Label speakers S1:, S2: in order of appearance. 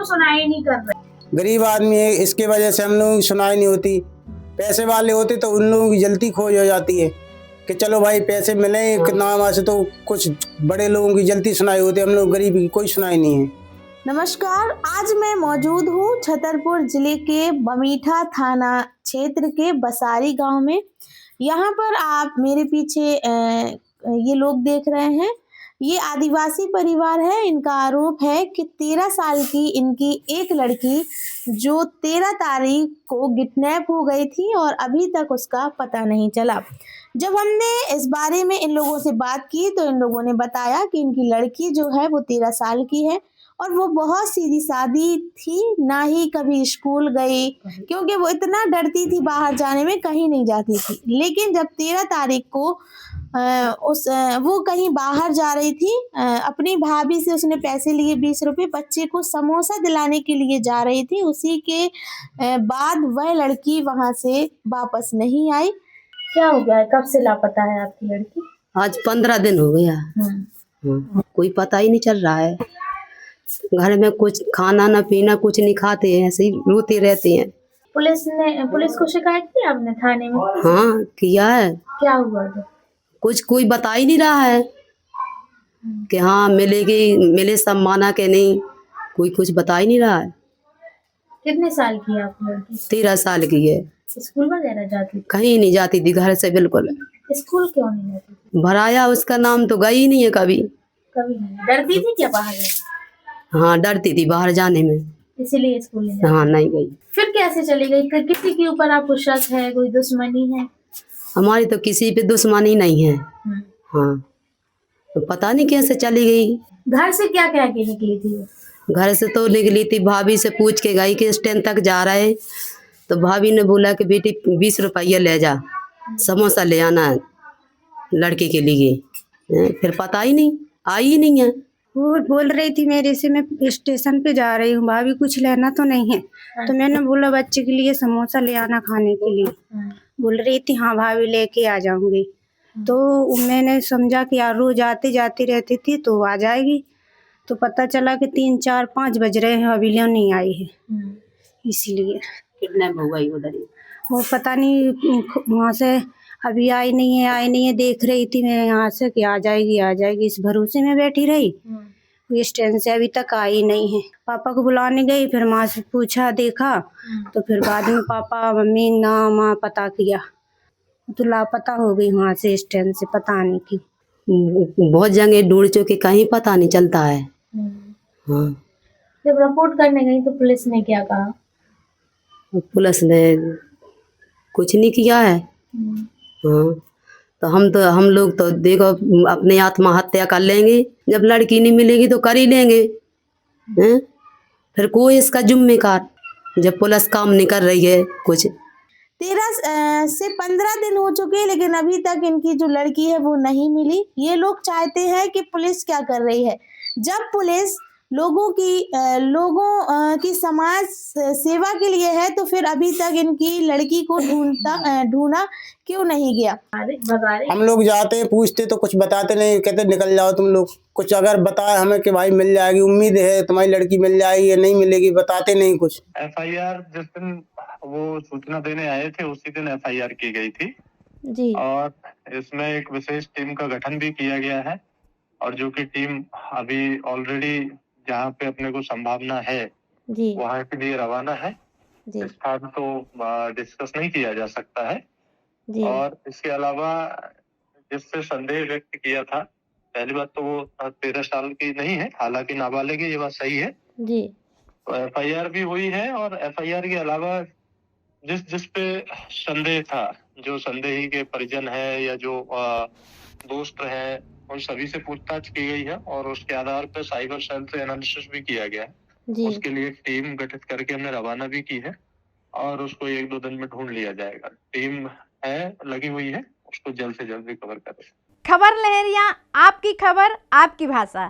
S1: सुनाई नहीं कर रहे?
S2: गरीब आदमी है, इसके वजह से हम लोगों की सुनाई नहीं होती। पैसे वाले होते तो उन लोगों की जल्दी खोज हो जाती है कि चलो भाई पैसे मिले कि नाम से, तो कुछ बड़े लोगों की जल्दी सुनाई होती है। हम लोग गरीब की कोई सुनाई नहीं है।
S3: नमस्कार, आज मैं मौजूद हूँ छतरपुर जिले के बमीठा थाना क्षेत्र के बसारी गांव में। यहाँ पर आप मेरे पीछे ये लोग देख रहे हैं, ये आदिवासी परिवार है। इनका आरोप है कि 13 साल की इनकी एक लड़की जो 13 तारीख को किडनैप हो गई थी और अभी तक उसका पता नहीं चला। जब हमने इस बारे में इन लोगों से बात की तो इन लोगों ने बताया कि इनकी लड़की जो है वो 13 साल की है और वो बहुत सीधी सादी थी, ना ही कभी स्कूल गई, क्योंकि वो इतना डरती थी बाहर जाने में, कहीं नहीं जाती थी। लेकिन जब 13 तारीख को वो कहीं बाहर जा रही थी, अपनी भाभी से उसने पैसे लिए 20 रुपये, बच्चे को समोसा दिलाने के लिए जा रही थी। उसी के बाद वह लड़की वहां से वापस नहीं आई।
S1: क्या हो गया है? कब से लापता है आपकी लड़की?
S4: आज 15 दिन हो गया। कोई पता ही नहीं चल रहा है। घर में कुछ खाना ना पीना कुछ नहीं खाते हैं, ऐसे ही रोते रहते हैं।
S1: पुलिस को शिकायत की आपने थाने में?
S4: हाँ किया है।
S1: क्या हुआ था?
S4: कुछ कोई बता ही नहीं रहा है कि हाँ मिलेगी, मिले सब माना के नहीं, कोई कुछ बता ही नहीं रहा है।
S1: कितने साल की है आपकी लड़की?
S4: 13 साल की है।
S1: स्कूल वगैरह जाती थी?
S4: कहीं नहीं जाती थी घर से, बिल्कुल।
S1: स्कूल क्यों नहीं जाती थी?
S4: भराया उसका नाम तो गई नहीं है कभी।
S1: कभी नहीं? डरती थी क्या बाहर जाने?
S4: हाँ डरती थी बाहर जाने में,
S1: इसीलिए स्कूल नहीं जाती?
S4: हाँ नहीं गई।
S1: फिर कैसे चली गई? किसी के ऊपर आपको शक है? कोई दुश्मनी है?
S4: हमारी तो किसी पे दुश्मनी नहीं है। हाँ तो पता नहीं कैसे चली गई।
S1: घर से क्या कह के निकली थी वो?
S4: घर से तो निकली थी, भाभी से पूछ के गई कि स्टैंड तक जा रहे, तो भाभी ने बोला कि बेटी 20 रुपया ले जा, समोसा ले आना है लड़के के लिए। फिर पता ही नहीं, आई ही नहीं है।
S5: वो बोल रही थी मेरे से, मैं स्टेशन पे जा रही हूँ भाभी, कुछ लेना तो नहीं है? तो मैंने बोला बच्चे के लिए समोसा ले आना खाने के लिए। बोल रही थी हाँ भाभी लेके आ जाऊंगी। तो मैंने समझा कि यार रोज आती जाती रहती थी तो आ जाएगी। तो पता चला कि 3 4 5 बज रहे हैं, अभी नहीं आई है। इसलिए
S4: किडनैप हो गई उधर ही।
S5: वो पता नहीं वहाँ से अभी आई नहीं है। देख रही थी मैं यहाँ से कि आ जाएगी, इस भरोसे में बैठी रही। इस ट्रेन से अभी तक आई नहीं है। पापा को बुलाने गई, फिर माँ से पूछा, देखा, तो फिर बाद में पापा मम्मी माँ पता किया तो लापता हो गई वहाँ से, इस ट्रेन से पता नहीं की।
S4: बहुत जगह ढूंढ चुके, कहीं पता नहीं चलता है। हाँ
S1: जब रिपोर्ट करने गई तो पुलिस ने क्या कहा?
S4: पुलिस ने कुछ नहीं किया है। हाँ तो हम लोग तो देखो अपने आत्महत्या कर लेंगे, जब लड़की नहीं मिलेगी तो कर ही लेंगे। हैं? फिर कोई इसका जिम्मेदार, जब पुलिस काम नहीं कर रही है कुछ।
S3: 13 से 15 दिन हो चुके हैं, लेकिन अभी तक इनकी जो लड़की है वो नहीं मिली। ये लोग चाहते हैं कि पुलिस क्या कर रही है? जब पुलिस लोगों की समाज सेवा के लिए है तो फिर अभी तक इनकी लड़की को ढूंढा क्यों नहीं गया?
S2: हम लोग जाते पूछते तो कुछ बताते नहीं, कहते निकल जाओ तुम लोग। कुछ अगर बताए हमें कि भाई मिल जाएगी, उम्मीद है तुम्हारी लड़की मिल जाएगी या नहीं मिलेगी, बताते नहीं कुछ।
S6: FIR जिस दिन वो सूचना देने आए थे उसी दिन FIR की गई थी
S3: जी।
S6: और इसमें एक विशेष टीम का गठन भी किया गया है और जो कि टीम अभी ऑलरेडी जहाँ पे अपने को संभावना है वहाँ के लिए रवाना है। इस बात तो डिस्कस नहीं किया जा सकता है। और इसके अलावा जिससे संदेह व्यक्त किया था, पहली बात तो वो 13 साल की नहीं है, हालांकि नाबालिग है, ये बात सही है
S3: जी।
S6: तो FIR भी हुई है और FIR के अलावा जिस पे संदेह था, जो संदेही के परिजन है या जो दोस्त है, उन सभी से पूछताछ की गई है और उसके आधार पर साइबर सेल से एनालिसिस भी किया गया है। उसके लिए टीम गठित करके हमने रवाना भी की है और उसको 1-2 दिन में ढूंढ लिया जाएगा। टीम है लगी हुई है, उसको जल्द से जल्द रिकवर करें।
S7: खबर लहरिया, आपकी खबर आपकी भाषा।